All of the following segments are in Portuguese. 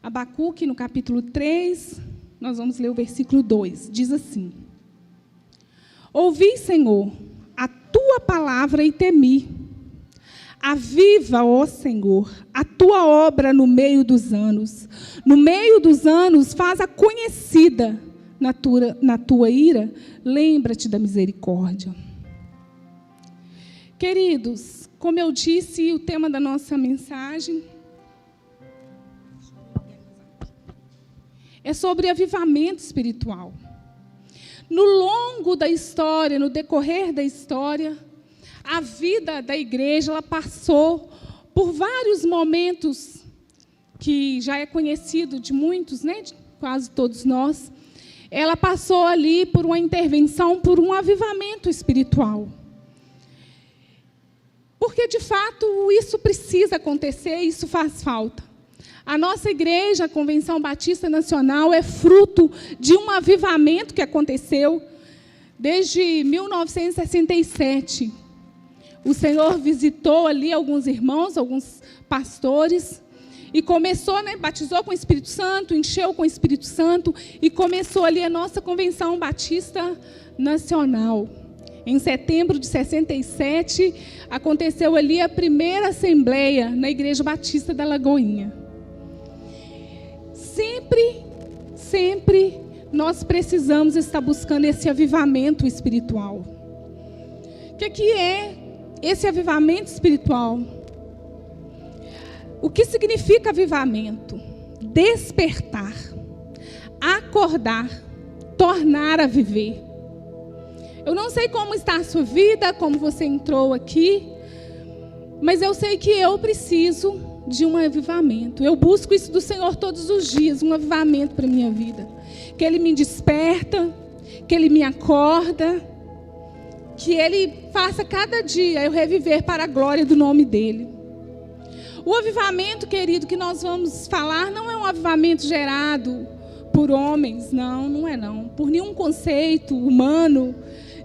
Abacuque, no capítulo 3, nós vamos ler o versículo 2. Diz assim: Ouvi, Senhor, a tua palavra e temi. Aviva, ó Senhor, a tua obra no meio dos anos. No meio dos anos, faz-a conhecida. Na tua ira, lembra-te da misericórdia. Queridos, como eu disse, o tema da nossa mensagem é sobre avivamento espiritual. No longo da história, no decorrer da história, a vida da igreja ela passou por vários momentos que já é conhecido de muitos, né, de quase todos nós. Ela passou ali por uma intervenção, por um avivamento espiritual. Porque, de fato, isso precisa acontecer, isso faz falta. A nossa igreja, a Convenção Batista Nacional, é fruto de um avivamento que aconteceu desde 1967. O Senhor visitou ali alguns irmãos, alguns pastores, e começou, batizou com o Espírito Santo, encheu com o Espírito Santo, e começou ali a nossa Convenção Batista Nacional. Em setembro de 67, aconteceu ali a primeira assembleia na Igreja Batista da Lagoinha. Sempre nós precisamos estar buscando esse avivamento espiritual. O que é esse avivamento espiritual? O que significa avivamento? Despertar, acordar, tornar a viver. Eu não sei como está a sua vida, como você entrou aqui, mas eu sei que eu preciso de um avivamento. Eu busco isso do Senhor todos os dias, um avivamento para a minha vida. Que Ele me desperta, que Ele me acorda, que Ele faça cada dia eu reviver para a glória do nome dEle. O avivamento, querido, que nós vamos falar, não é um avivamento gerado por homens, não é não. Por nenhum conceito humano,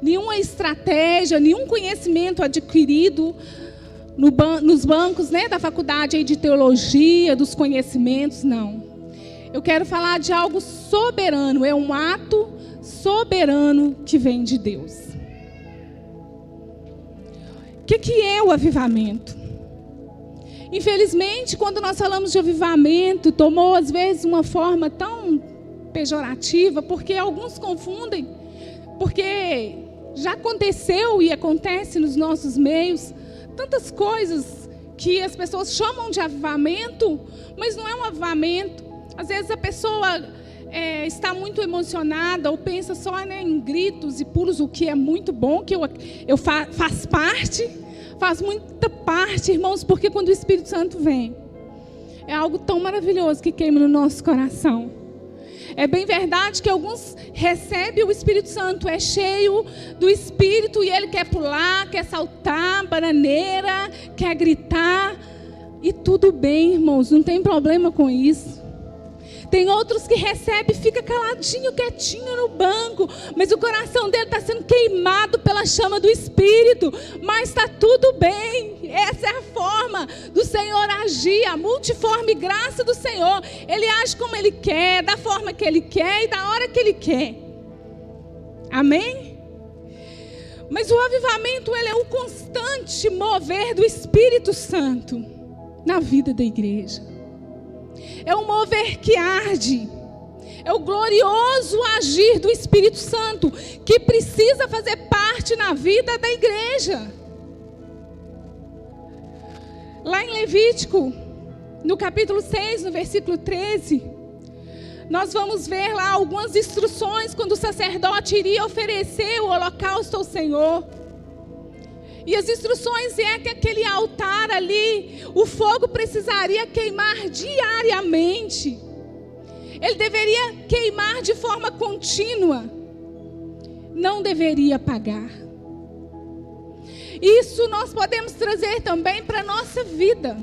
nenhuma estratégia, nenhum conhecimento adquirido nos bancos, da faculdade aí de teologia, dos conhecimentos, não. Eu quero falar de algo soberano, é um ato soberano que vem de Deus. O que é o avivamento? Infelizmente, quando nós falamos de avivamento, tomou às vezes uma forma tão pejorativa, porque alguns confundem, porque já aconteceu e acontece nos nossos meios, tantas coisas que as pessoas chamam de avivamento, mas não é um avivamento. Às vezes a pessoa está muito emocionada ou pensa só em gritos e pulos, o que é muito bom, que faz muita parte, irmãos, porque quando o Espírito Santo vem, é algo tão maravilhoso que queima no nosso coração. É bem verdade que alguns recebem o Espírito Santo, é cheio do Espírito e ele quer pular, quer saltar, bananeira, quer gritar. E tudo bem, irmãos, não tem problema com isso. Tem outros que recebem e fica caladinho, quietinho no banco, mas o coração dele está sendo queimado pela chama do Espírito. Mas está tudo bem. Essa é a forma do Senhor agir, a multiforme graça do Senhor. Ele age como Ele quer, da forma que Ele quer e da hora que Ele quer. Amém? Mas o avivamento, ele é o constante mover do Espírito Santo na vida da igreja. É um mover que arde. É o glorioso agir do Espírito Santo que precisa fazer parte na vida da igreja. Lá em Levítico, no capítulo 6, no versículo 13, nós vamos ver lá algumas instruções quando o sacerdote iria oferecer o holocausto ao Senhor. E as instruções é que aquele altar ali, o fogo precisaria queimar diariamente. Ele deveria queimar de forma contínua. Não deveria apagar. Isso nós podemos trazer também para a nossa vida.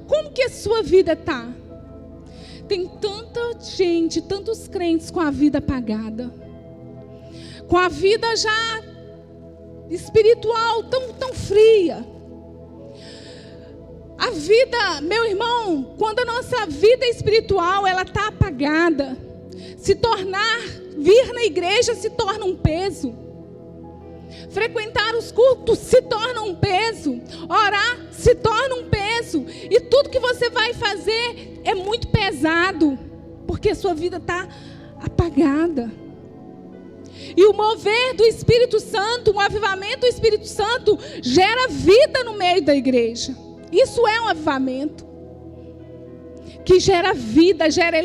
Como que a sua vida está? Tem tanta gente, tantos crentes com a vida apagada. Com a vida já espiritual tão fria. A vida, meu irmão, quando a nossa vida espiritual ela está apagada, vir na igreja se torna um peso. Frequentar os cultos se torna um peso. Orar se torna um peso. E tudo que você vai fazer é muito pesado, porque a sua vida está apagada. E o mover do Espírito Santo, o avivamento do Espírito Santo, gera vida no meio da igreja. Isso é um avivamento que gera vida, gera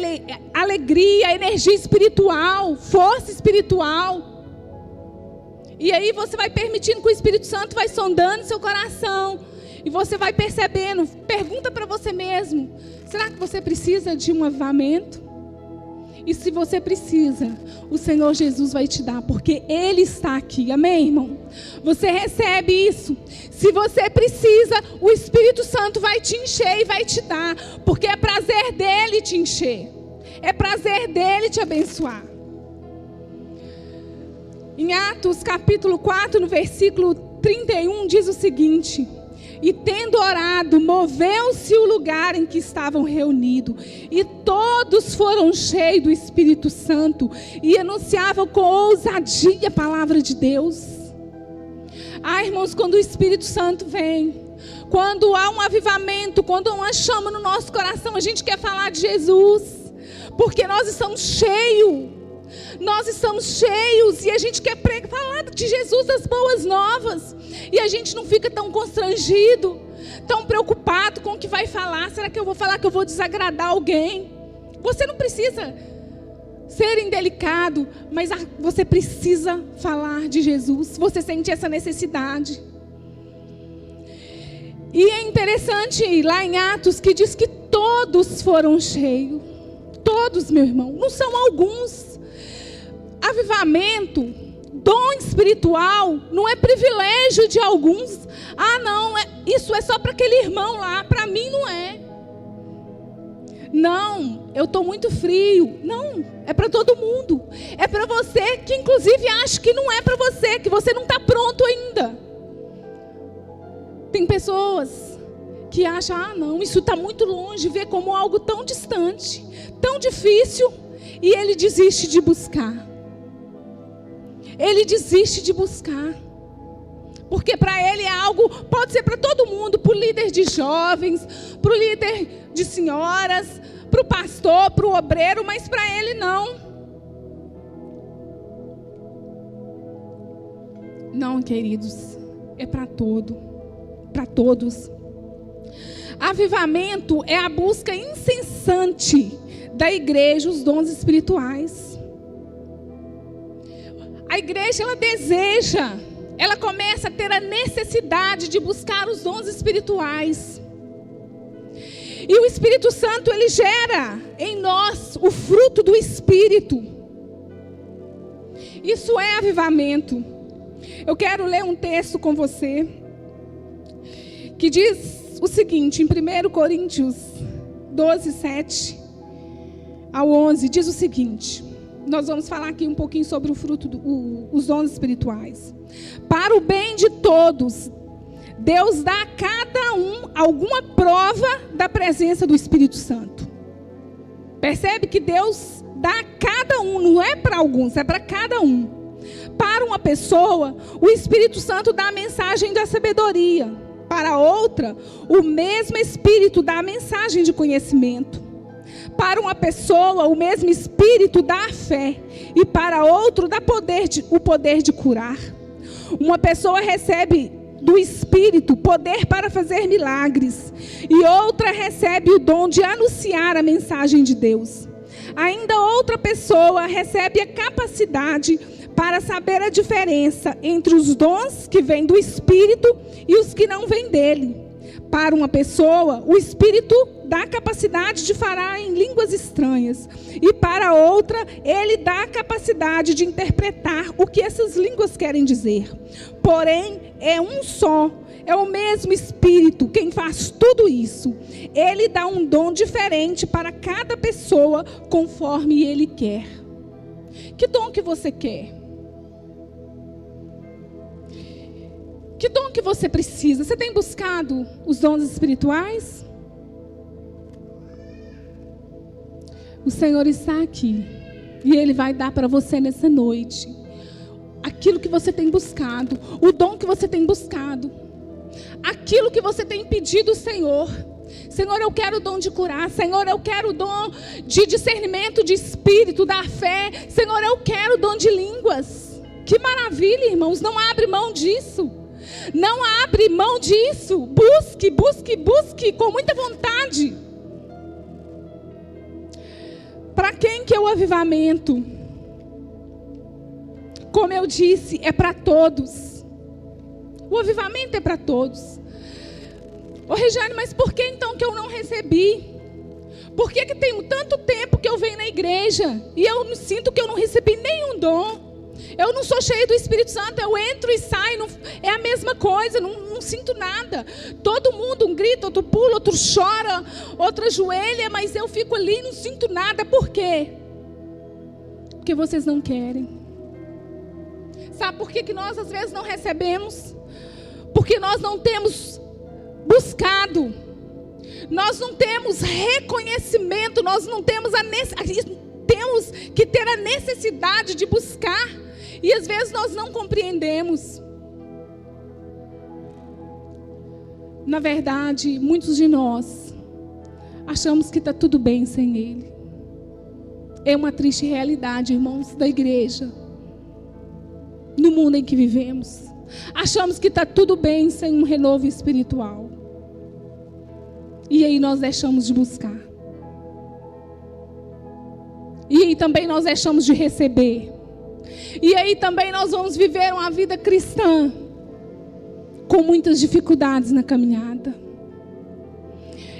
alegria, energia espiritual, força espiritual. E aí você vai permitindo que o Espírito Santo vai sondando seu coração. E você vai percebendo. Pergunta para você mesmo: será que você precisa de um avivamento? E se você precisa, o Senhor Jesus vai te dar, porque Ele está aqui. Amém, irmão? Você recebe isso. Se você precisa, o Espírito Santo vai te encher e vai te dar, porque é prazer dEle te encher. É prazer dEle te abençoar. Em Atos capítulo 4, no versículo 31, diz o seguinte: e tendo orado, moveu-se o lugar em que estavam reunidos, e todos foram cheios do Espírito Santo, e anunciavam com ousadia a palavra de Deus. Ah, irmãos, quando o Espírito Santo vem, quando há um avivamento, quando há uma chama no nosso coração, a gente quer falar de Jesus, porque nós estamos cheios. Nós estamos cheios e a gente quer falar de Jesus, das boas novas. E a gente não fica tão constrangido, tão preocupado com o que vai falar. Será que eu vou falar que eu vou desagradar alguém? Você não precisa ser indelicado, mas você precisa falar de Jesus. Você sente essa necessidade. E é interessante lá em Atos que diz que todos foram cheios. Todos, meu irmão, não são alguns. Avivamento, dom espiritual, não é privilégio de alguns. Ah, não, isso é só para aquele irmão lá, para mim não é. Não, eu estou muito frio. Não, é para todo mundo. É para você que inclusive acha que não é para você, que você não está pronto ainda. Tem pessoas que acham, ah não, isso está muito longe, vê como algo tão distante, tão difícil, e ele desiste de buscar. Ele desiste de buscar. Porque para ele é algo, pode ser para todo mundo, para o líder de jovens, para o líder de senhoras, para o pastor, para o obreiro, mas para ele não. Não, queridos, é para todos. Avivamento é a busca incessante da igreja, os dons espirituais. A igreja, ela deseja, ela começa a ter a necessidade de buscar os dons espirituais. E o Espírito Santo, ele gera em nós o fruto do Espírito. Isso é avivamento. Eu quero ler um texto com você, que diz o seguinte, em 1 Coríntios 12, 7 ao 11, diz o seguinte... Nós vamos falar aqui um pouquinho sobre o fruto, os dons espirituais. Para o bem de todos, Deus dá a cada um alguma prova da presença do Espírito Santo. Percebe que Deus dá a cada um, não é para alguns, é para cada um. Para uma pessoa, o Espírito Santo dá a mensagem da sabedoria. Para outra, o mesmo Espírito dá a mensagem de conhecimento. Para uma pessoa, o mesmo Espírito dá a fé. E para outro, dá o poder de curar. Uma pessoa recebe do Espírito poder para fazer milagres. E outra recebe o dom de anunciar a mensagem de Deus. Ainda outra pessoa recebe a capacidade para saber a diferença entre os dons que vêm do Espírito e os que não vêm dele. Para uma pessoa, o Espírito dá a capacidade de falar em línguas estranhas. E para outra, ele dá a capacidade de interpretar o que essas línguas querem dizer. Porém, é um só, é o mesmo Espírito quem faz tudo isso. Ele dá um dom diferente para cada pessoa, conforme ele quer. Que dom que você quer? Que dom que você precisa? Você tem buscado os dons espirituais? O Senhor está aqui e Ele vai dar para você nessa noite aquilo que você tem buscado, o dom que você tem buscado, aquilo que você tem pedido ao Senhor. Senhor, eu quero o dom de curar. Senhor, eu quero o dom de discernimento de espírito, da fé. Senhor, eu quero o dom de línguas. Que maravilha, irmãos. Não abre mão disso. Não abre mão disso. Busque, busque, busque com muita vontade. Para quem que é o avivamento? Como eu disse, é para todos. O avivamento é para todos. Ô Regiane, mas por que então que eu não recebi? Por que tem tanto tempo que eu venho na igreja e eu sinto que eu não recebi nenhum dom? Eu não sou cheia do Espírito Santo, eu entro e saio, não, é a mesma coisa, não sinto nada. Todo mundo, um grita, outro pula, outro chora, outro ajoelha, mas eu fico ali e não sinto nada. Por quê? Porque vocês não querem. Sabe por que nós às vezes não recebemos? Porque nós não temos buscado, nós não temos reconhecimento, nós não temos temos que ter a necessidade de buscar, e às vezes nós não compreendemos. Na verdade, muitos de nós achamos que está tudo bem sem Ele. É uma triste realidade, irmãos, da igreja, no mundo em que vivemos. Achamos que está tudo bem sem um renovo espiritual. E aí nós deixamos de buscar. E aí também nós deixamos de receber. E aí também nós vamos viver uma vida cristã com muitas dificuldades na caminhada.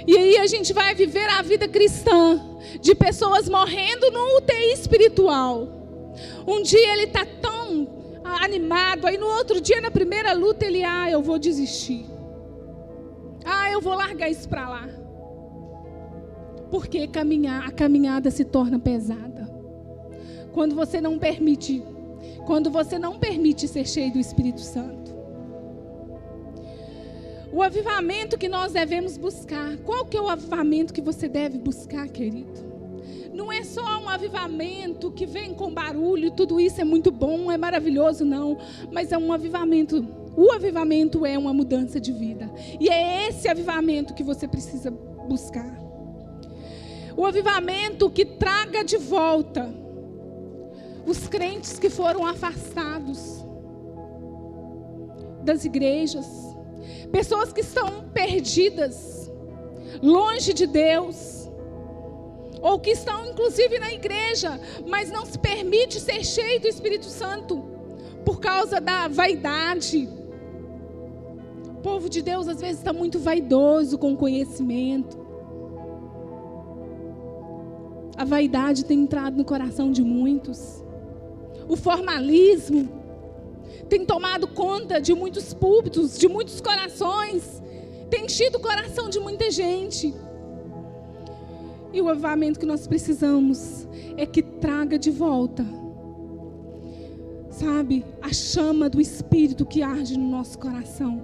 E aí a gente vai viver a vida cristã de pessoas morrendo no UTI espiritual. Um dia ele está tão animado, aí no outro dia, na primeira luta, ele, eu vou desistir. Eu vou largar isso para lá. Porque a caminhada se torna pesada. Quando você não permite ser cheio do Espírito Santo. O avivamento que nós devemos buscar. Qual que é o avivamento que você deve buscar, querido? Não é só um avivamento que vem com barulho, tudo isso é muito bom, é maravilhoso, não. Mas é um avivamento. O avivamento é uma mudança de vida. E é esse avivamento que você precisa buscar. O avivamento que traga de volta os crentes que foram afastados das igrejas. Pessoas que estão perdidas, longe de Deus. Ou que estão inclusive na igreja, mas não se permite ser cheio do Espírito Santo por causa da vaidade. O povo de Deus às vezes está muito vaidoso com conhecimento. A vaidade tem entrado no coração de muitos. O formalismo tem tomado conta de muitos púlpitos, de muitos corações. Tem enchido o coração de muita gente. E o avivamento que nós precisamos é que traga de volta, sabe, a chama do Espírito que arde no nosso coração.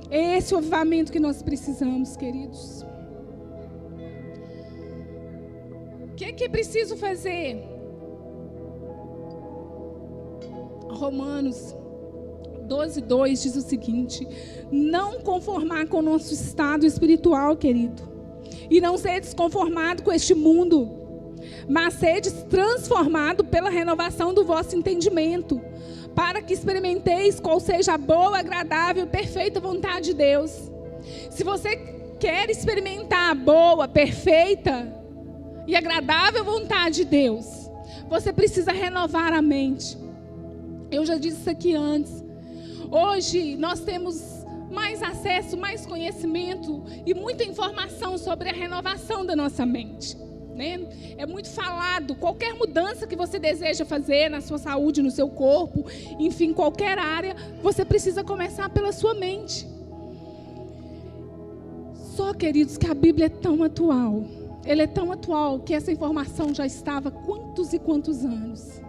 É esse o avivamento que nós precisamos, queridos. O que é preciso fazer? Romanos 12:2 diz o seguinte: não conformar com o nosso estado espiritual, querido. E não sedes conformado com este mundo, mas sedes transformado pela renovação do vosso entendimento, para que experimenteis qual seja a boa, agradável e perfeita vontade de Deus. Se você quer experimentar a boa, perfeita e agradável vontade de Deus, você precisa renovar a mente. Eu já disse isso aqui antes. Hoje nós temos mais acesso, mais conhecimento e muita informação sobre a renovação da nossa mente, né? É muito falado. Qualquer mudança que você deseja fazer na sua saúde, no seu corpo, enfim, qualquer área, você precisa começar pela sua mente. Só, queridos, que a Bíblia é tão atual. Ela é tão atual que essa informação já estava há quantos e quantos anos.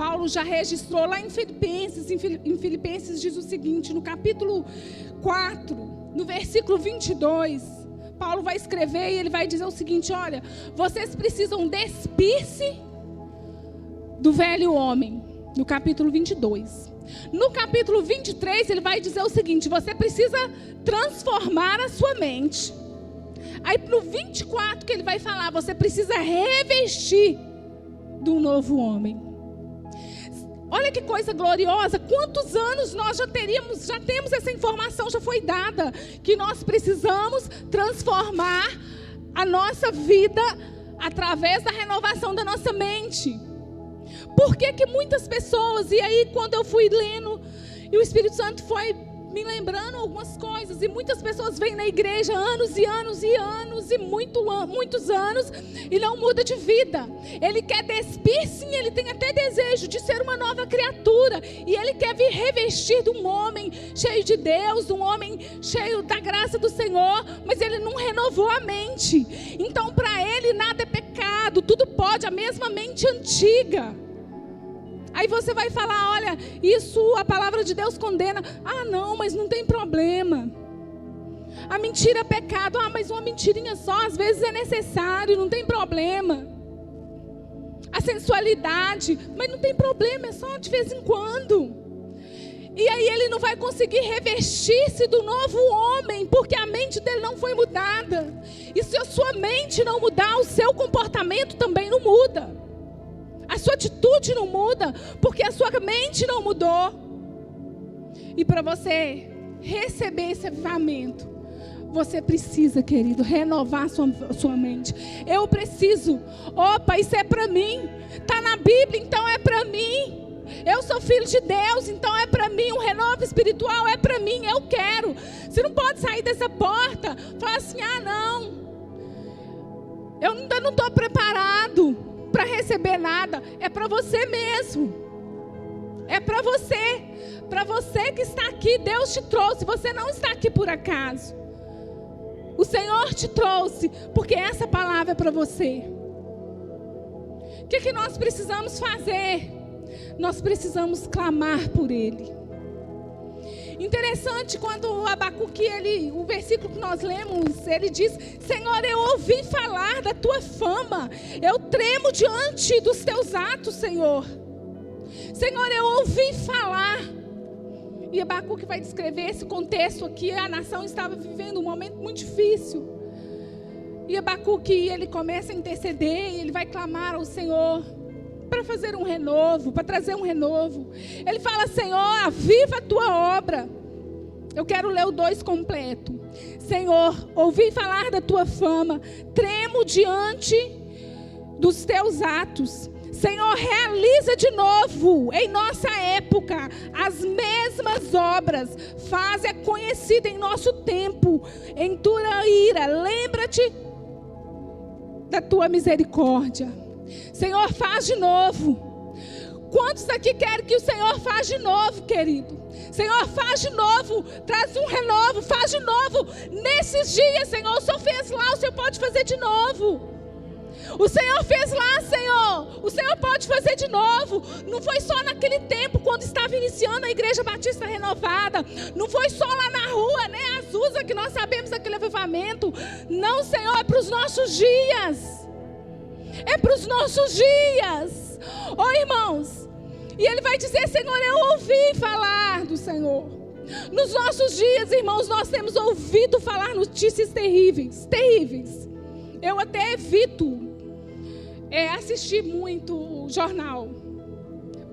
Paulo já registrou lá em Filipenses. Em Filipenses diz o seguinte, no capítulo 4, no versículo 22, Paulo vai escrever e ele vai dizer o seguinte: olha, vocês precisam despir-se do velho homem, no capítulo 22. No capítulo 23, ele vai dizer o seguinte: você precisa transformar a sua mente. Aí no 24 que ele vai falar, você precisa revestir do novo homem. Olha que coisa gloriosa, quantos anos nós já temos essa informação, já foi dada, que nós precisamos transformar a nossa vida através da renovação da nossa mente. Por que que muitas pessoas, e aí quando eu fui lendo, e o Espírito Santo foi me lembrando algumas coisas, e muitas pessoas vêm na igreja anos e anos e anos, e muitos anos, e não muda de vida. Ele quer despir, sim, ele tem até desejo de ser uma nova criatura, e ele quer vir revestir de um homem cheio de Deus, de um homem cheio da graça do Senhor, mas ele não renovou a mente. Então para ele nada é pecado, tudo pode, a mesma mente antiga. Aí você vai falar: olha, isso a palavra de Deus condena. Ah, não, mas não tem problema. A mentira é pecado. Ah, mas uma mentirinha só às vezes é necessário, não tem problema. A sensualidade, mas não tem problema, é só de vez em quando. E aí ele não vai conseguir revestir-se do novo homem, porque a mente dele não foi mudada. E se a sua mente não mudar, o seu comportamento também não muda. A sua atitude não muda, porque a sua mente não mudou. E para você receber esse avivamento, você precisa, querido, renovar sua mente. Eu preciso. Opa, isso é para mim. Está na Bíblia, então é para mim. Eu sou filho de Deus, então é para mim. Um renovo espiritual é para mim, eu quero. Você não pode sair dessa porta e falar assim: ah, não, eu ainda não estou preparado para receber nada. É para você mesmo. É para você que está aqui. Deus te trouxe. Você não está aqui por acaso. O Senhor te trouxe porque essa palavra é para você. O que nós precisamos fazer? Nós precisamos clamar por Ele. Interessante quando o Abacuque, o versículo que nós lemos, ele diz: Senhor, eu ouvi falar da tua fama, eu tremo diante dos teus atos, Senhor. Senhor, eu ouvi falar. E Abacuque vai descrever esse contexto aqui. A nação estava vivendo um momento muito difícil. E Abacuque, ele começa a interceder, ele vai clamar ao Senhor para fazer um renovo, para trazer um renovo. Ele fala: Senhor, aviva a tua obra. Eu quero ler o 2 completo. Senhor, ouvi falar da tua fama, tremo diante dos teus atos. Senhor, realiza de novo em nossa época as mesmas obras. Faz-a conhecida em nosso tempo. Em tua ira, lembra-te da tua misericórdia. Senhor, faz de novo. Quantos aqui querem que o Senhor faz de novo, querido? Senhor, faz de novo, traz um renovo, faz de novo. Nesses dias, Senhor, o Senhor fez lá, o Senhor pode fazer de novo. O Senhor fez lá, Senhor, o Senhor pode fazer de novo. Não foi só naquele tempo, quando estava iniciando a Igreja Batista Renovada. Não foi só lá na rua, né, Azusa, que nós sabemos daquele avivamento. Não, Senhor, é para os nossos dias. É para os nossos dias. Oh, irmãos, e ele vai dizer: Senhor, eu ouvi falar do Senhor. Nos nossos dias, irmãos, nós temos ouvido falar notícias terríveis, terríveis. Eu até evito assistir muito jornal,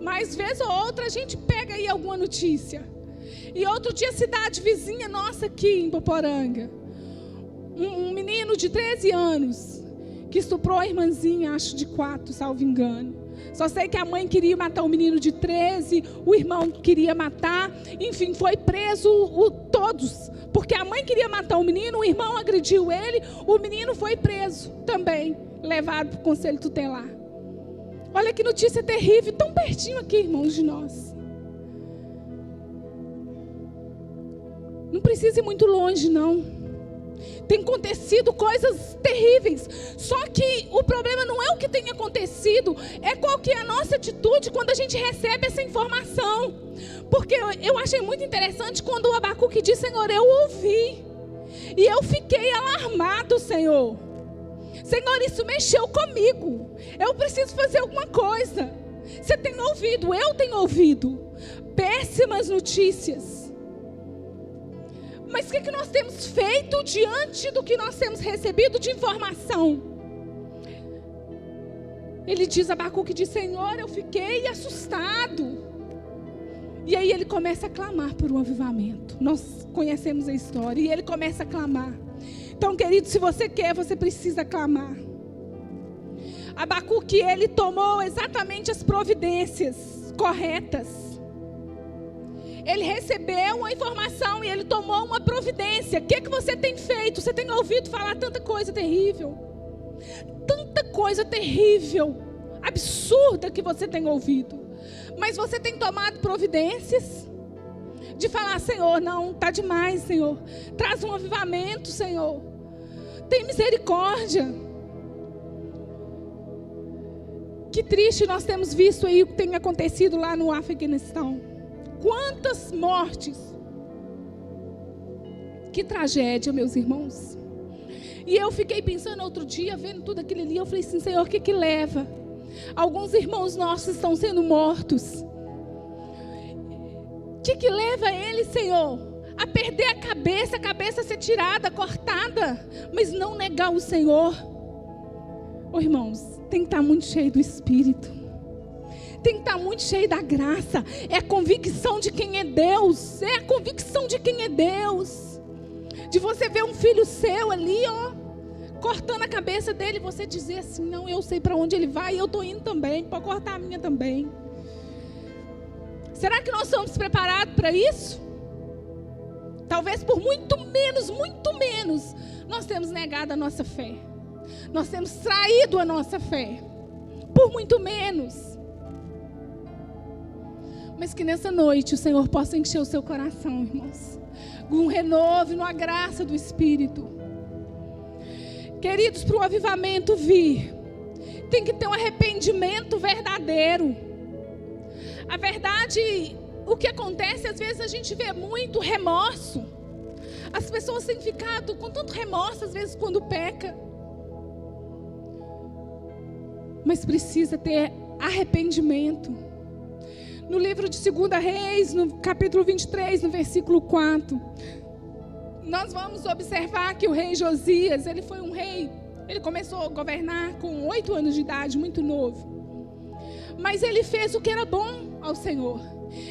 mas vez ou outra a gente pega aí alguma notícia. E outro dia, cidade vizinha nossa aqui em Poporanga, um menino de 13 anos que estuprou a irmãzinha, acho de 4, salvo engano. Só sei que a mãe queria matar o menino de 13, o irmão queria matar, enfim, foi preso todos, porque a mãe queria matar o menino, o irmão agrediu ele, o menino foi preso também, levado para o conselho tutelar. Olha que notícia terrível, tão pertinho aqui, irmãos, de nós. Não precisa ir muito longe, não. Tem acontecido coisas terríveis. Só que o problema não é o que tem acontecido é qual que é a nossa atitude quando a gente recebe essa informação. Porque eu achei muito interessante quando o Abacuque diz: Senhor, eu ouvi e eu fiquei alarmado, Senhor. Senhor, isso mexeu comigo. Eu preciso fazer alguma coisa. Você tem ouvido, eu tenho ouvido péssimas notícias. Mas o que nós temos feito diante do que nós temos recebido de informação? Ele diz, Abacuque diz: Senhor, eu fiquei assustado. E aí ele começa a clamar por um avivamento. Nós conhecemos a história. E ele começa a clamar. Então, querido, se você quer, você precisa clamar. Abacuque, ele tomou exatamente as providências corretas. Ele recebeu uma informação e ele tomou uma providência. O que você tem feito? Você tem ouvido falar tanta coisa terrível. Tanta coisa terrível, absurda que você tem ouvido. Mas você tem tomado providências? De falar: Senhor, não, está demais, Senhor. Traz um avivamento, Senhor. Tem misericórdia. Que triste nós temos visto aí o que tem acontecido lá no Afeganistão. Quantas mortes. Que tragédia, meus irmãos. E eu fiquei pensando outro dia, vendo tudo aquilo ali, eu falei assim: Senhor, o que leva? Alguns irmãos nossos estão sendo mortos. O que leva eles, Senhor, a perder a cabeça ser tirada, cortada, mas não negar o Senhor? Oh, irmãos, tem que estar muito cheio do Espírito. Tem que estar muito cheio da graça. É a convicção de quem é Deus. É a convicção de quem é Deus. De você ver um filho seu ali, ó, cortando a cabeça dele, e você dizer assim: não, eu sei para onde ele vai e eu estou indo também, pode cortar a minha também. Será que nós estamos preparados para isso? Talvez por muito menos, nós temos negado a nossa fé. Nós temos traído a nossa fé. Por muito menos. Mas que nessa noite o Senhor possa encher o seu coração, irmãos, com um renovo, numa graça do Espírito. Queridos, para o avivamento vir, tem que ter um arrependimento verdadeiro. A verdade, o que acontece, às vezes a gente vê muito remorso. As pessoas têm ficado com tanto remorso, às vezes, quando peca. Mas precisa ter arrependimento. No livro de 2 Reis, no capítulo 23, no versículo 4, nós vamos observar que o rei Josias, ele foi um rei, ele começou a governar com 8 anos de idade, muito novo. Mas ele fez o que era bom ao Senhor.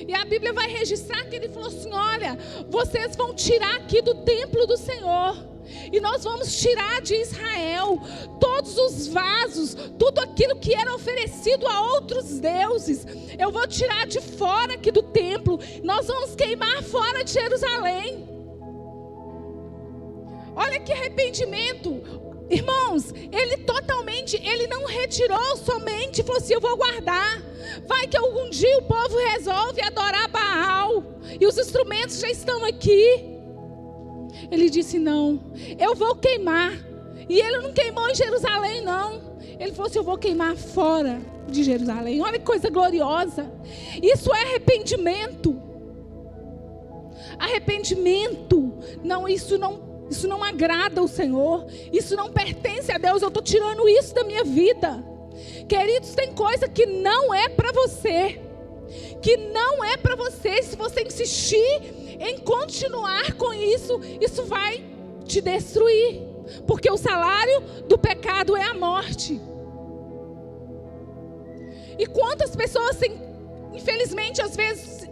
E a Bíblia vai registrar que ele falou assim: olha, vocês vão tirar aqui do templo do Senhor. E nós vamos tirar de Israel todos os vasos, tudo aquilo que era oferecido a outros deuses. Eu vou tirar de fora aqui do templo. Nós vamos queimar fora de Jerusalém. Olha que arrependimento. Irmãos, ele não retirou somente, falou assim: eu vou guardar. Vai que algum dia o povo resolve adorar Baal e os instrumentos já estão aqui. Ele disse: não, eu vou queimar. E ele não queimou em Jerusalém, não. Ele falou assim: eu vou queimar fora de Jerusalém. Olha que coisa gloriosa. Isso é arrependimento. Arrependimento. Não, isso não agrada ao Senhor. Isso não pertence a Deus. Eu estou tirando isso da minha vida. Queridos, tem coisa que não é para você. Que não é para você. Se você insistir em continuar com isso, isso vai te destruir. Porque o salário do pecado é a morte. E quantas pessoas têm, infelizmente, às vezes,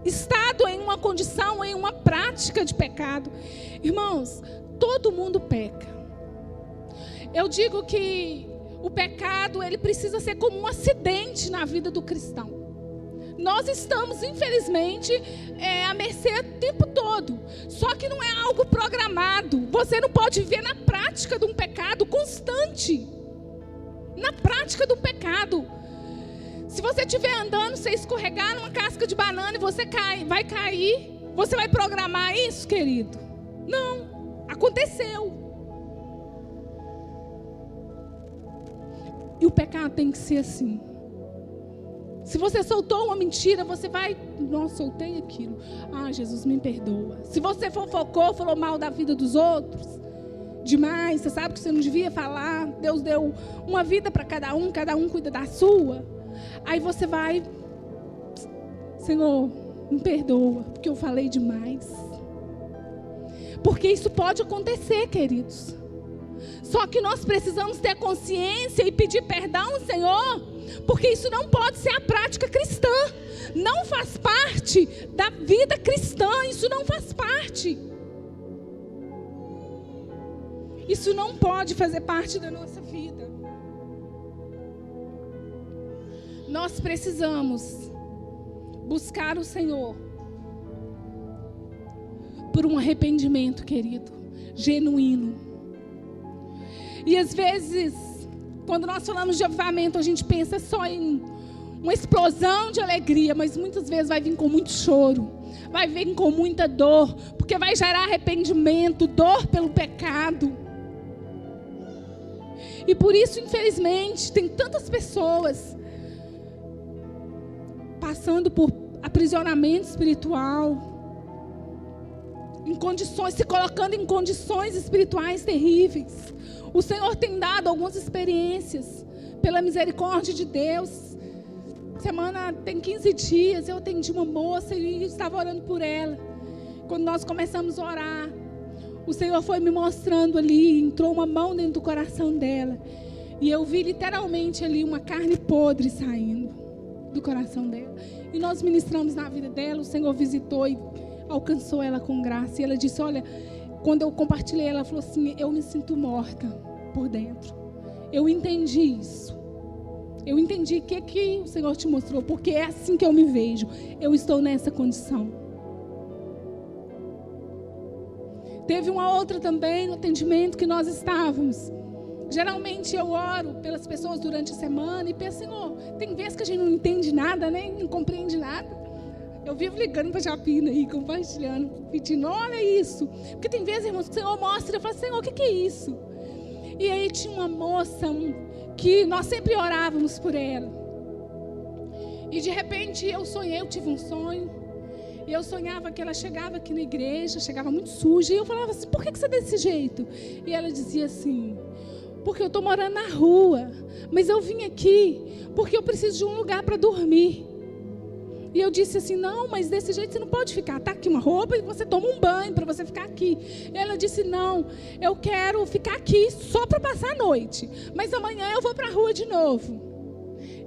estado em uma condição, em uma prática de pecado. Irmãos, todo mundo peca. Eu digo que o pecado, ele precisa ser como um acidente na vida do cristão. Nós estamos, infelizmente, à mercê o tempo todo. Só que não é algo programado. Você não pode viver na prática de um pecado constante. Na prática do pecado. Se você estiver andando, você escorregar numa casca de banana e você vai cair, você vai programar isso, querido? Não. Aconteceu. E o pecado tem que ser assim. Se você soltou uma mentira, você vai... Nossa, soltei aquilo. Ah, Jesus, me perdoa. Se você fofocou, falou mal da vida dos outros, demais, você sabe que você não devia falar. Deus deu uma vida para cada um cuida da sua. Aí você vai... Senhor, me perdoa, porque eu falei demais. Porque isso pode acontecer, queridos. Só que nós precisamos ter consciência e pedir perdão ao Senhor, porque isso não pode ser a prática cristã. Não faz parte da vida cristã, isso não faz parte. Isso não pode fazer parte da nossa vida. Nós precisamos buscar o Senhor por um arrependimento, querido, genuíno. E às vezes, quando nós falamos de avivamento, a gente pensa só em uma explosão de alegria, mas muitas vezes vai vir com muito choro, vai vir com muita dor, porque vai gerar arrependimento, dor pelo pecado. E por isso, infelizmente, tem tantas pessoas passando por aprisionamento espiritual, em condições, se colocando em condições espirituais terríveis. O Senhor tem dado algumas experiências, pela misericórdia de Deus. Semana tem 15 dias, eu atendi uma moça e estava orando por ela. Quando nós começamos a orar, o Senhor foi me mostrando ali, entrou uma mão dentro do coração dela. E eu vi literalmente ali uma carne podre saindo do coração dela. E nós ministramos na vida dela, o Senhor visitou e alcançou ela com graça. E ela disse, olha, quando eu compartilhei, ela falou assim, eu me sinto morta por dentro. Eu entendi isso. Eu entendi o que o Senhor te mostrou, porque é assim que eu me vejo. Eu estou nessa condição. Teve uma outra também no atendimento que nós estávamos. Geralmente eu oro pelas pessoas durante a semana e penso, Senhor, tem vezes que a gente não entende nada, né? Não compreende nada. Eu vivo ligando para a Japina e compartilhando, pedindo, olha isso. Porque tem vezes, irmãos, que o Senhor mostra e eu falo, Senhor, o que é isso? E aí tinha uma moça que nós sempre orávamos por ela. E de repente eu tive um sonho. E eu sonhava que ela chegava aqui na igreja, chegava muito suja. E eu falava assim, por que você é desse jeito? E ela dizia assim, porque eu estou morando na rua. Mas eu vim aqui porque eu preciso de um lugar para dormir. E eu disse assim, não, mas desse jeito você não pode ficar. Está aqui uma roupa e você toma um banho para você ficar aqui. E ela disse, não, eu quero ficar aqui só para passar a noite. Mas amanhã eu vou para a rua de novo.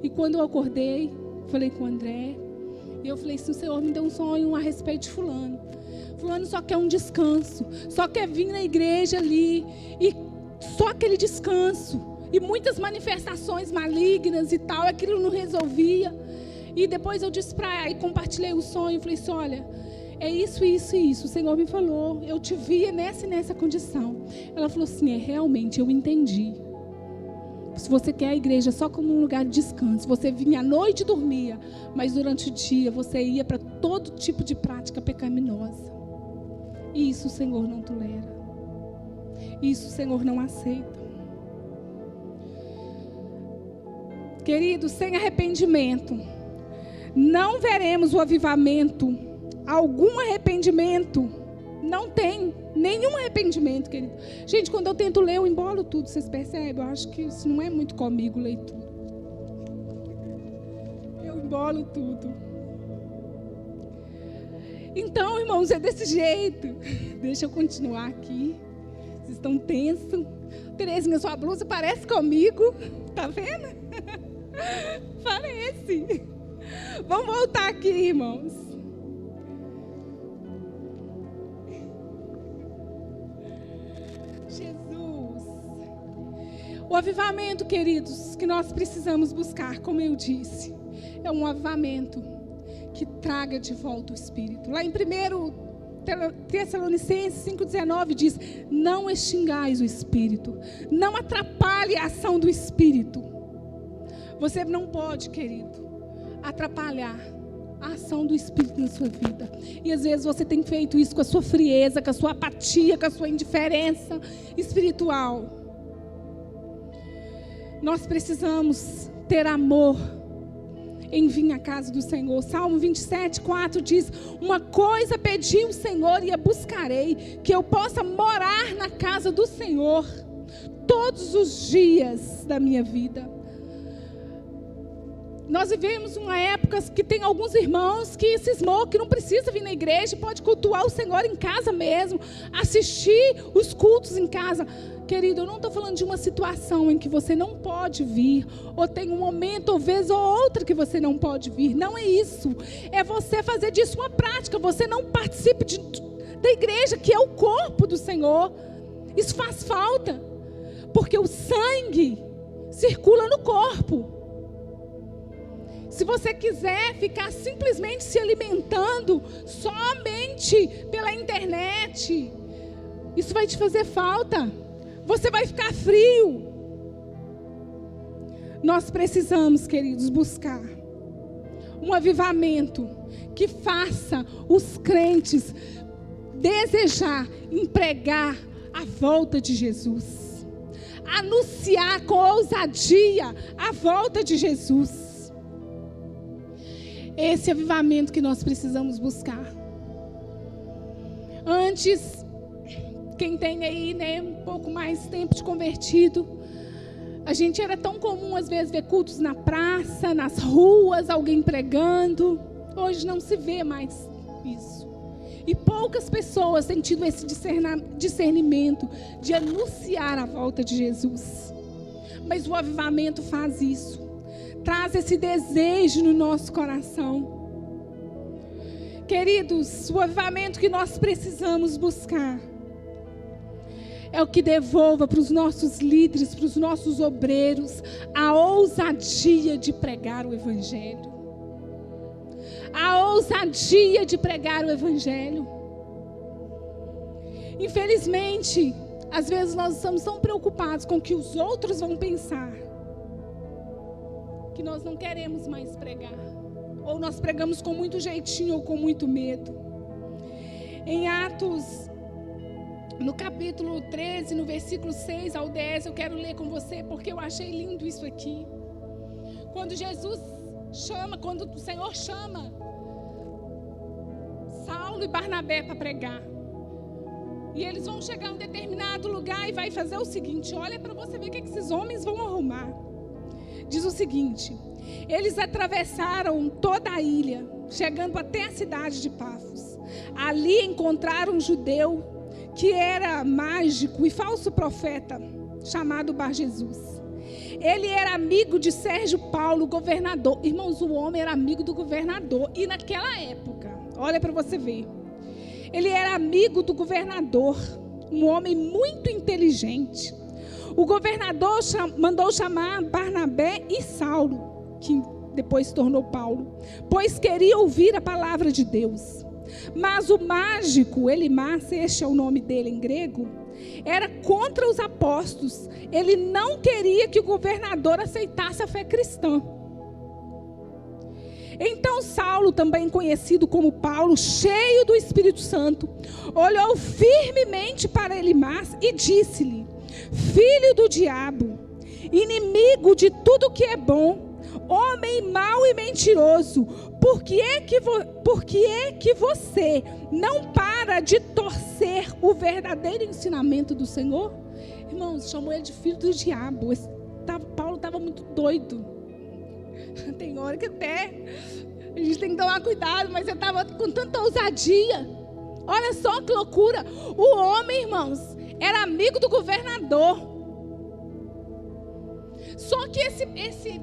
E quando eu acordei, falei com o André. E eu falei assim, o Senhor me deu um sonho a respeito de fulano. Fulano só quer um descanso. Só quer vir na igreja ali. E só aquele descanso. E muitas manifestações malignas e tal. Aquilo não resolvia. E depois eu disse para ela, e compartilhei o sonho, falei assim, olha, é isso, isso e isso, o Senhor me falou, eu te via nessa e nessa condição. Ela falou assim, realmente, eu entendi. Se você quer a igreja só como um lugar de descanso, você vinha à noite e dormia, mas durante o dia você ia para todo tipo de prática pecaminosa. E isso o Senhor não tolera. Isso o Senhor não aceita. Queridos, sem arrependimento, não veremos o avivamento. Algum arrependimento. Não tem nenhum arrependimento, querido. Gente, quando eu tento ler, eu embolo tudo. Vocês percebem? Eu acho que isso não é muito comigo, leitura. Eu embolo tudo. Então, irmãos, é desse jeito. Deixa eu continuar aqui. Vocês estão tensos. Terezinha, sua blusa parece comigo. Tá vendo? Parece. Vamos voltar aqui, irmãos. Jesus. O avivamento, queridos, que nós precisamos buscar, como eu disse, é um avivamento que traga de volta o Espírito. Lá em 1 Tessalonicenses 5,19 diz, não extingais o Espírito, não atrapalhe a ação do Espírito. Você não pode, querido, atrapalhar a ação do Espírito na sua vida. E às vezes você tem feito isso com a sua frieza, com a sua apatia, com a sua indiferença espiritual. Nós precisamos ter amor em vir à casa do Senhor. Salmo 27:4 diz: uma coisa pedi ao Senhor e a buscarei, que eu possa morar na casa do Senhor todos os dias da minha vida. Nós vivemos uma época que tem alguns irmãos que cismou que não precisa vir na igreja, pode cultuar o Senhor em casa mesmo, assistir os cultos em casa. Querido, eu não estou falando de uma situação em que você não pode vir, ou tem um momento, ou vez ou outra que você não pode vir. Não é isso. É você fazer disso uma prática. Você não participe da igreja, que é o corpo do Senhor. Isso faz falta, porque o sangue circula no corpo. Se você quiser ficar simplesmente se alimentando somente pela internet, isso vai te fazer falta. Você vai ficar frio. Nós precisamos, queridos, buscar um avivamento que faça os crentes desejar empregar a volta de Jesus, anunciar com ousadia a volta de Jesus. Esse avivamento que nós precisamos buscar. Antes, quem tem aí, né, um pouco mais tempo de convertido, a gente era tão comum às vezes ver cultos na praça, nas ruas, alguém pregando. Hoje não se vê mais isso. E poucas pessoas têm tido esse discernimento de anunciar a volta de Jesus. Mas o avivamento faz isso. Traz esse desejo no nosso coração. Queridos, o avivamento que nós precisamos buscar é o que devolva para os nossos líderes, para os nossos obreiros, a ousadia de pregar o Evangelho. A ousadia de pregar o Evangelho. Infelizmente, às vezes nós estamos tão preocupados com o que os outros vão pensar, que nós não queremos mais pregar. Ou nós pregamos com muito jeitinho ou com muito medo. Em Atos, no capítulo 13, no versículo 6 ao 10, eu quero ler com você, porque eu achei lindo isso aqui. Quando quando o Senhor chama Saulo e Barnabé para pregar. E eles vão chegar em um determinado lugar e vai fazer o seguinte: olha para você ver o que esses homens vão arrumar. Diz o seguinte: eles atravessaram toda a ilha, chegando até a cidade de Pafos. Ali encontraram um judeu que era mágico e falso profeta, chamado Bar-Jesus. Ele era amigo de Sérgio Paulo, governador. Irmãos, o homem era amigo do governador. E naquela época, olha para você ver, ele era amigo do governador, um homem muito inteligente. O governador mandou chamar Barnabé e Saulo, que depois se tornou Paulo, pois queria ouvir a palavra de Deus. Mas o mágico, Elimas, este é o nome dele em grego, era contra os apóstolos. Ele não queria que o governador aceitasse a fé cristã. Então Saulo, também conhecido como Paulo, cheio do Espírito Santo, olhou firmemente para Elimas e disse-lhe: filho do diabo, inimigo de tudo que é bom, homem mau e mentiroso, por que é que você não para de torcer o verdadeiro ensinamento do Senhor? Irmãos, chamou ele de filho do diabo. Paulo estava muito doido. Tem hora que até a gente tem que tomar cuidado, mas ele estava com tanta ousadia. Olha só que loucura. O homem, irmãos, era amigo do governador. Só que esse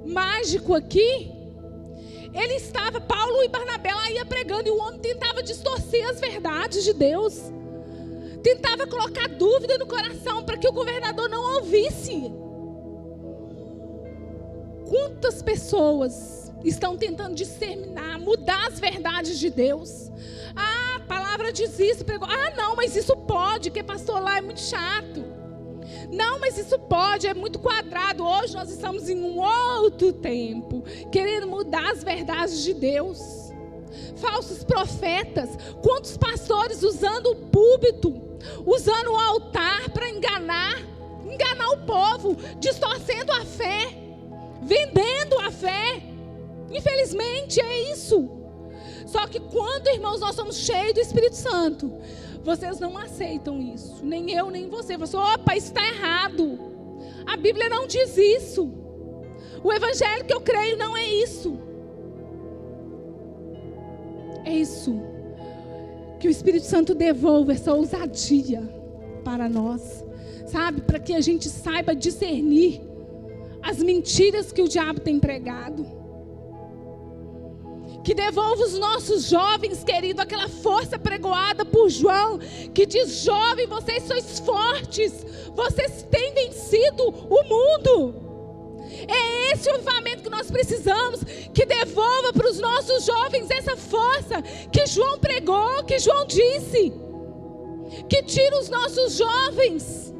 mágico aqui, ele estava, Paulo e Barnabé lá ia pregando, e o homem tentava distorcer as verdades de Deus, tentava colocar dúvida no coração para que o governador não ouvisse. Quantas pessoas estão tentando disseminar, mudar as verdades de Deus? Ah, a palavra diz isso, pregou. Ah, não, mas isso pode, que pastor lá é muito chato. Não, mas isso pode, é muito quadrado. Hoje nós estamos em um outro tempo, querendo mudar as verdades de Deus. Falsos profetas, quantos pastores usando o púlpito, usando o altar para enganar enganar o povo, distorcendo a fé, vendendo a fé. Infelizmente é isso. Só que quando, irmãos, nós somos cheios do Espírito Santo, vocês não aceitam isso. Nem eu, nem você. Você, opa, isso está errado. A Bíblia não diz isso. O evangelho que eu creio não é isso. É isso. Que o Espírito Santo devolva essa ousadia para nós. Sabe? Para que a gente saiba discernir as mentiras que o diabo tem pregado. Que devolva os nossos jovens, querido, aquela força pregoada por João, que diz: jovem, vocês sois fortes, vocês têm vencido o mundo. É esse o avivamento que nós precisamos, que devolva para os nossos jovens essa força que João pregou, que João disse, que tira os nossos jovens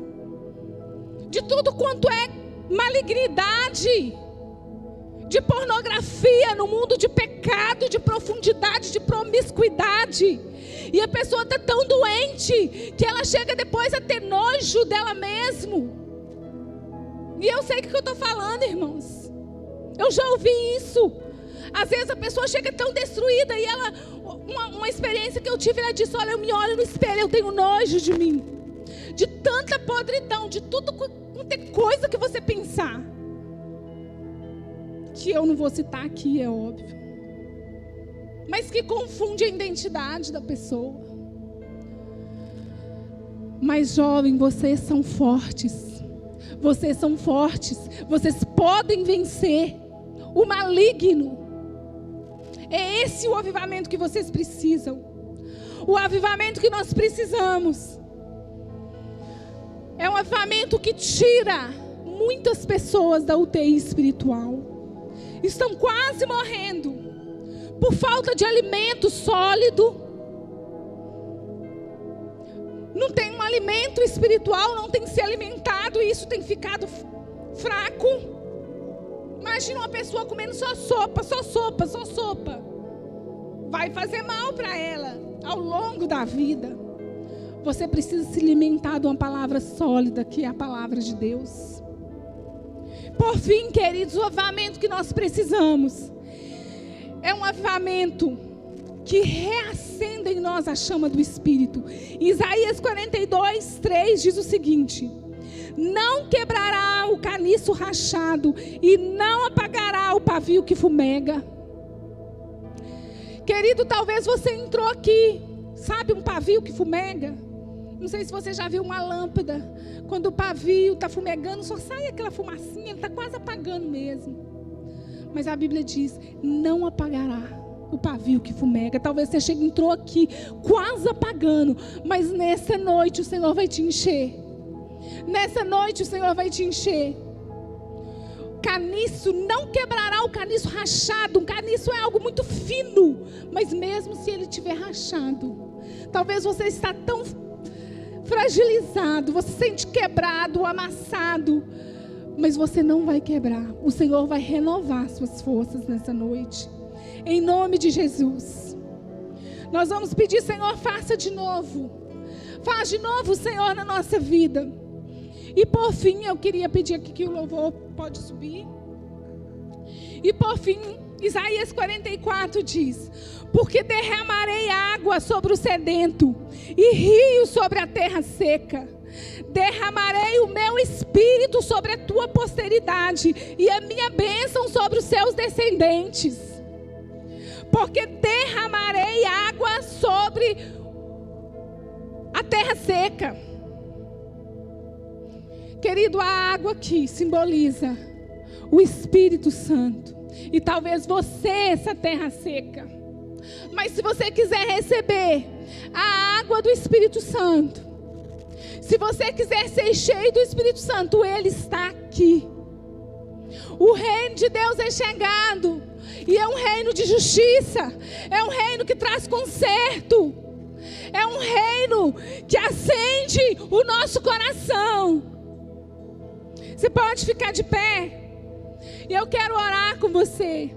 de tudo quanto é malignidade, de pornografia, no mundo de pecado, de profundidade, de promiscuidade. E a pessoa está tão doente que ela chega depois a ter nojo dela mesmo. E eu sei o que eu estou falando, irmãos. Eu já ouvi isso. Às vezes a pessoa chega tão destruída e ela, uma experiência que eu tive, ela disse: olha, eu me olho no espelho, eu tenho nojo de mim, de tanta podridão, de tudo quanto é coisa que você pensar, que eu não vou citar aqui, é óbvio, mas que confunde a identidade da pessoa. Mas jovem, vocês são fortes. Vocês são fortes. Vocês podem vencer o maligno. É esse o avivamento que vocês precisam. O avivamento que nós precisamos é um avivamento que tira muitas pessoas da UTI espiritual. Estão quase morrendo por falta de alimento sólido. Não tem um alimento espiritual, não tem se alimentado e isso tem ficado fraco. Imagina uma pessoa comendo só sopa, só sopa, só sopa. Vai fazer mal para ela ao longo da vida. Você precisa se alimentar de uma palavra sólida, que é a palavra de Deus. Por fim, queridos, o avivamento que nós precisamos é um avivamento que reacenda em nós a chama do Espírito. Isaías 42:3 diz o seguinte: não quebrará o caniço rachado e não apagará o pavio que fumega. Querido, talvez você entrou aqui, sabe um pavio que fumega? Não sei se você já viu uma lâmpada. Quando o pavio está fumegando, só sai aquela fumacinha, ele está quase apagando mesmo. Mas a Bíblia diz: não apagará o pavio que fumega. Talvez você entrou aqui quase apagando, mas nessa noite o Senhor vai te encher. Nessa noite o Senhor vai te encher. Caniço não quebrará o caniço rachado. Um caniço é algo muito fino, mas mesmo se ele estiver rachado, talvez você está tão fragilizado, você se sente quebrado, amassado, mas você não vai quebrar. O Senhor vai renovar suas forças nessa noite, em nome de Jesus. Nós vamos pedir: Senhor, faça de novo. Faz de novo, Senhor, na nossa vida. E por fim, eu queria pedir aqui que o louvor pode subir. E por fim, Isaías 44 diz: porque derramarei água sobre o sedento e rio sobre a terra seca. Derramarei o meu espírito sobre a tua posteridade e a minha bênção sobre os seus descendentes. Porque derramarei água sobre a terra seca. Querido, a água aqui simboliza o Espírito Santo. E talvez você, essa terra seca. Mas se você quiser receber a água do Espírito Santo, se você quiser ser cheio do Espírito Santo, Ele está aqui. O reino de Deus é chegado. E é um reino de justiça. É um reino que traz conserto. É um reino que acende o nosso coração. Você pode ficar de pé. E eu quero orar com você.